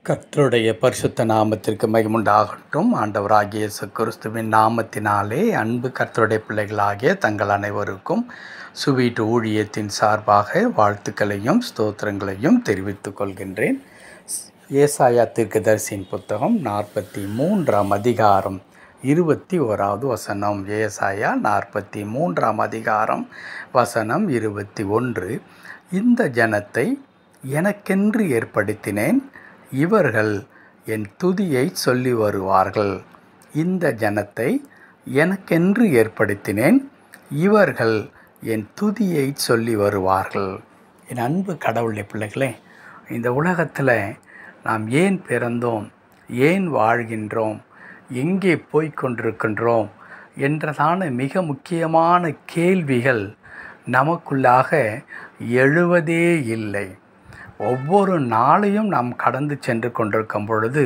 கர்த்தருடைய பரிசுத்த நாமத்திற்கு மகிமுண்டாகட்டும். ஆண்டவராகிய இயேசு கிறிஸ்துவின் நாமத்தினாலே அன்பு கர்த்தருடைய பிள்ளைகளாகிய தங்கள் அனைவருக்கும் சுவீட் ஊழியத்தின் சார்பாக வாழ்த்துக்களையும் ஸ்தோத்திரங்களையும் தெரிவித்துக் கொள்கின்றேன். ஏசாயா தீர்க்கதரிசியின் புத்தகம் 43ஆம் அதிகாரம் 21வது வசனம். ஏசாயா 43ஆம் அதிகாரம் வசனம் 21. இந்த ஜனத்தை எனக்கென்று ஏற்படுத்தினேன், இவர்கள் என் துதியை சொல்லி வருவார்கள். இந்த ஜனத்தை எனக்கென்று ஏற்படுத்தினேன், இவர்கள் என் துதியை சொல்லி வருவார்கள். என் அன்பு கடவுளுடைய பிள்ளைகளே, இந்த உலகத்தில் நாம் ஏன் பிறந்தோம், ஏன் வாழ்கின்றோம், எங்கே போய்கொண்டிருக்கின்றோம் என்றதான மிக முக்கியமான கேள்விகள் நமக்குள்ளாக எழுவதே இல்லை. ஒவ்வொரு நாளையும் நாம் கடந்து சென்று கொண்டிருக்கும் பொழுது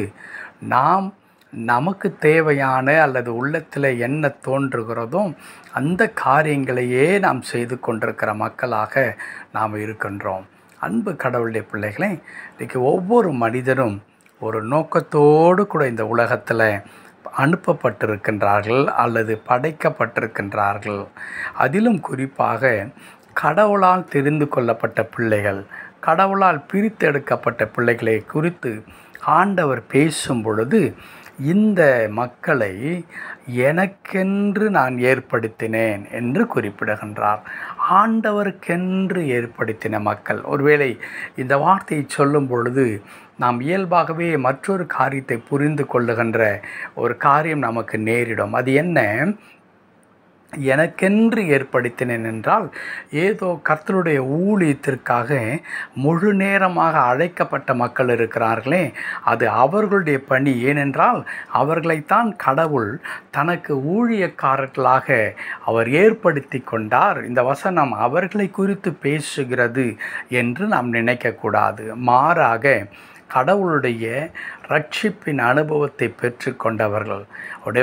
நமக்கு தேவையான அல்லது உள்ளத்தில் என்ன தோன்றுகிறதோ அந்த காரியங்களையே நாம் செய்து கொண்டிருக்கிற மக்களாக நாம் இருக்கின்றோம். அன்பு கடவுளுடைய பிள்ளைகளே, இன்றைக்கி ஒவ்வொரு மனிதரும் ஒரு நோக்கத்தோடு கூட இந்த உலகத்தில் அனுப்பப்பட்டிருக்கின்றார்கள் அல்லது படைக்கப்பட்டிருக்கின்றார்கள். அதிலும் குறிப்பாக கடவுளால் தெரிந்து கொள்ளப்பட்ட பிள்ளைகள், கடவுளால் பிரித்தெடுக்கப்பட்ட பிள்ளைகளை குறித்து ஆண்டவர் பேசும் பொழுது, இந்த மக்களை எனக்கென்று நான் ஏற்படுத்தினேன் என்று குறிப்பிடுகின்றார். ஆண்டவருக்கென்று ஏற்படுத்தின மக்கள். ஒருவேளை இந்த வார்த்தையை சொல்லும் பொழுது நாம் இயல்பாகவே மற்றொரு காரியத்தை புரிந்து கொள்ளுகின்ற ஒரு காரியம் நமக்கு நேரிடும். அது என்ன? எனக்கென்று ஏற்படுத்தினேன் என்றால், ஏதோ கர்த்தருடைய ஊழியத்திற்காக முழு நேரமாக அழைக்கப்பட்ட மக்கள் இருக்கிறார்களே, அது அவர்களுடைய பணி. ஏனென்றால் அவர்களைத்தான் கடவுள் தனக்கு ஊழியக்காரர்களாக அவர் ஏற்படுத்தி கொண்டார். இந்த வசனம் அவர்களை குறித்து பேசுகிறது என்று நாம் நினைக்கக்கூடாது. மாறாக கடவுளுடைய ரட்சிப்பின் அனுபவத்தை பெற்று கொண்டவர்கள்,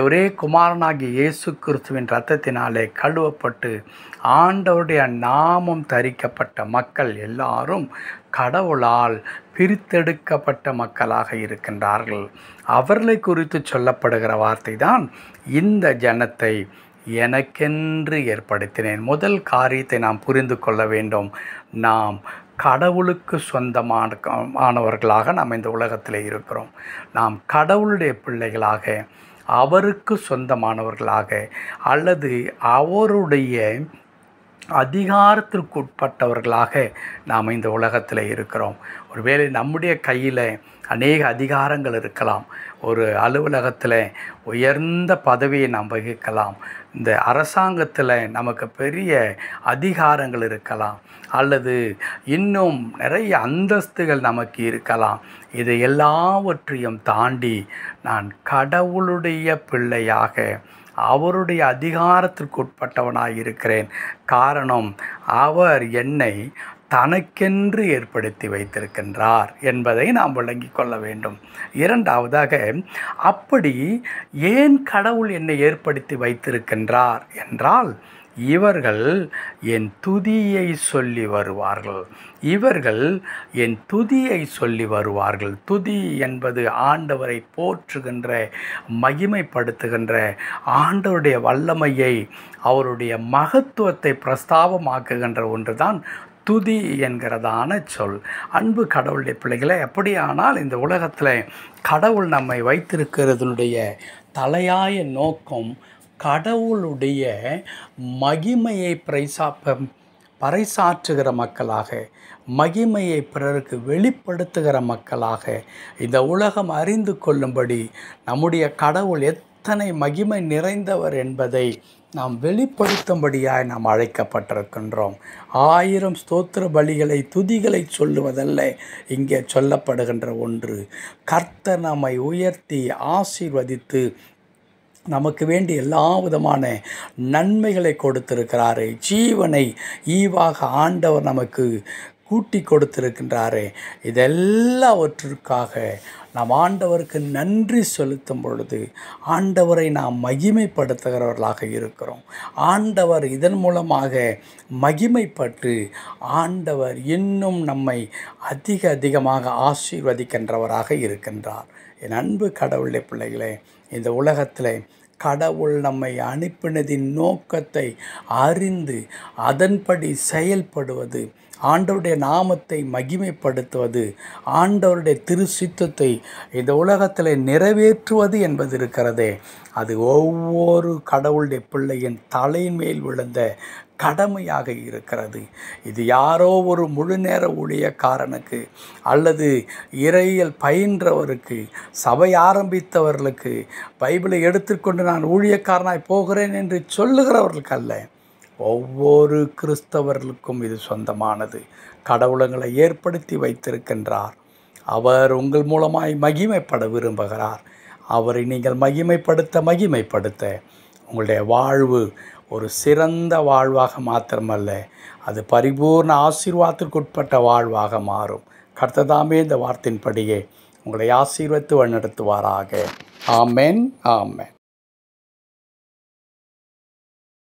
ஒரே குமாரனாகிய இயேசு கிறிஸ்துவின் இரத்தத்தினாலே கழுவப்பட்டு ஆண்டவருடைய நாமம் தரிக்கப்பட்ட மக்கள் எல்லாரும் கடவுளால் பிரித்தெடுக்கப்பட்ட மக்களாக இருக்கின்றார்கள். அவர்களை குறித்து சொல்லப்படுகிற வார்த்தை தான் இந்த ஜனத்தை எனக்கென்று ஏற்படுத்தினேன். முதல் காரியத்தை நாம் புரிந்து கொள்ள வேண்டும். நாம் கடவுளுக்கு சொந்தமானவர்களாக நாம் இந்த உலகத்தில் இருக்கிறோம். நாம் கடவுளுடைய பிள்ளைகளாக, அவருக்கு சொந்தமானவர்களாக அல்லது அவருடைய அதிகாரத்திற்குட்பட்டவர்களாக நாம் இந்த உலகத்தில் இருக்கிறோம். ஒருவேளை நம்முடைய கையில் அநேக அதிகாரங்கள் இருக்கலாம். ஒரு அலுவலகத்தில் உயர்ந்த பதவியை நாம் வகிக்கலாம். இந்த அரசாங்கத்தில் நமக்கு பெரிய அதிகாரங்கள் இருக்கலாம், அல்லது இன்னும் நிறைய அந்தஸ்துகள் நமக்கு இருக்கலாம். இதை எல்லாவற்றையும் தாண்டி நான் கடவுளுடைய பிள்ளையாக, அவருடைய அதிகாரத்திற்குட்பட்டவனாக இருக்கிறேன். காரணம், அவர் என்னை தனக்கென்று ஏற்படுத்தி வைத்திருக்கின்றார் என்பதை நாம் விளங்கி கொள்ள வேண்டும். இரண்டாவதாக, அப்படி ஏன் கடவுள் என்னை ஏற்படுத்தி வைத்திருக்கின்றார் என்றால், இவர்கள் என் துதியை சொல்லி வருவார்கள். இவர்கள் என் துதியை சொல்லி வருவார்கள். துதி என்பது ஆண்டவரை போற்றுகின்ற, மகிமைப்படுத்துகின்ற, ஆண்டவருடைய வல்லமையை, அவருடைய மகத்துவத்தை பிரஸ்தாபமாக்குகின்ற ஒன்றுதான் துதி என்கிறதான சொல். அன்பு கடவுளுடைய பிள்ளைகளை, அப்படியானால் இந்த உலகத்தில் கடவுள் நம்மை வைத்திருக்கிறதுனுடைய தலையாய நோக்கம் கடவுளுடைய மகிமையை பறைசாற்றுகிற மக்களாக, மகிமையை பிறருக்கு வெளிப்படுத்துகிற மக்களாக இந்த உலகம் அறிந்து கொள்ளும்படி நம்முடைய கடவுள் எத்தனை மகிமை நிறைந்தவர் என்பதை நாம் வெளிப்படுத்தும்படியாய் நாம் அழைக்கப்பட்டிருக்கின்றோம். 1000 ஸ்தோத்திர பலிகளை, துதிகளை சொல்லுவதல்ல இங்கே சொல்லப்படுகின்ற ஒன்று. கர்த்தர் நம்மை உயர்த்தி ஆசீர்வதித்து நமக்கு வேண்டிய எல்லா விதமான நன்மைகளை கொடுத்திருக்கிறாரே. ஜீவனை ஈவாக ஆண்டவர் நமக்கு கூட்டி கொடுத்திருக்கின்றாரே. இதெல்லாவற்றிற்காக நாம் ஆண்டவருக்கு நன்றி செலுத்தும் பொழுது ஆண்டவரை நாம் மகிமைப்படுத்துகிறவர்களாக இருக்கிறோம். ஆண்டவர் இதன் மூலமாக மகிமைப்பட்டு ஆண்டவர் இன்னும் நம்மை அதிகமாக ஆசீர்வதிக்கின்றவராக இருக்கின்றார். என் அன்பு கடவுளுடைய பிள்ளைகளே, இந்த உலகத்தில் கடவுள் நம்மை அனுப்பினதின் நோக்கத்தை அறிந்து அதன்படி செயல்படுவது, ஆண்டவருடைய நாமத்தை மகிமைப்படுத்துவது, ஆண்டவருடைய திருச்சித்தத்தை இந்த உலகத்தில் நிறைவேற்றுவது என்பது இருக்கிறதே, அது ஒவ்வொரு கடவுளுடைய பிள்ளையின் தலைமேல் விழுந்த கடமையாக இருக்கிறது. இது யாரோ ஒரு முழு நேர ஊழியக்காரனுக்கு அல்லது இறையியல் பயின்றவருக்கு, சபை ஆரம்பித்தவர்களுக்கு, பைபிளை எடுத்துக்கொண்டு நான் ஊழியக்காரனாய் போகிறேன் என்று சொல்லுகிறவர்களுக்கு அல்ல, ஒவ்வொரு கிறிஸ்தவர்களுக்கும் இது சொந்தமானது. கடவுளங்களை ஏற்படுத்தி வைத்திருக்கின்றார். அவர் உங்கள் மூலமாய் மகிமைப்பட விரும்புகிறார். அவரை நீங்கள் மகிமைப்படுத்த உங்களுடைய வாழ்வு ஒரு சிறந்த வாழ்வாக மாத்திரமல்ல, அது பரிபூர்ண ஆசீர்வாதத்திற்குட்பட்ட வாழ்வாக மாறும். கர்த்ததாமே இந்த வார்த்தையின்படியே உங்களை ஆசீர்வதித்து வழிநடத்துவாராக. ஆமென், ஆமென்.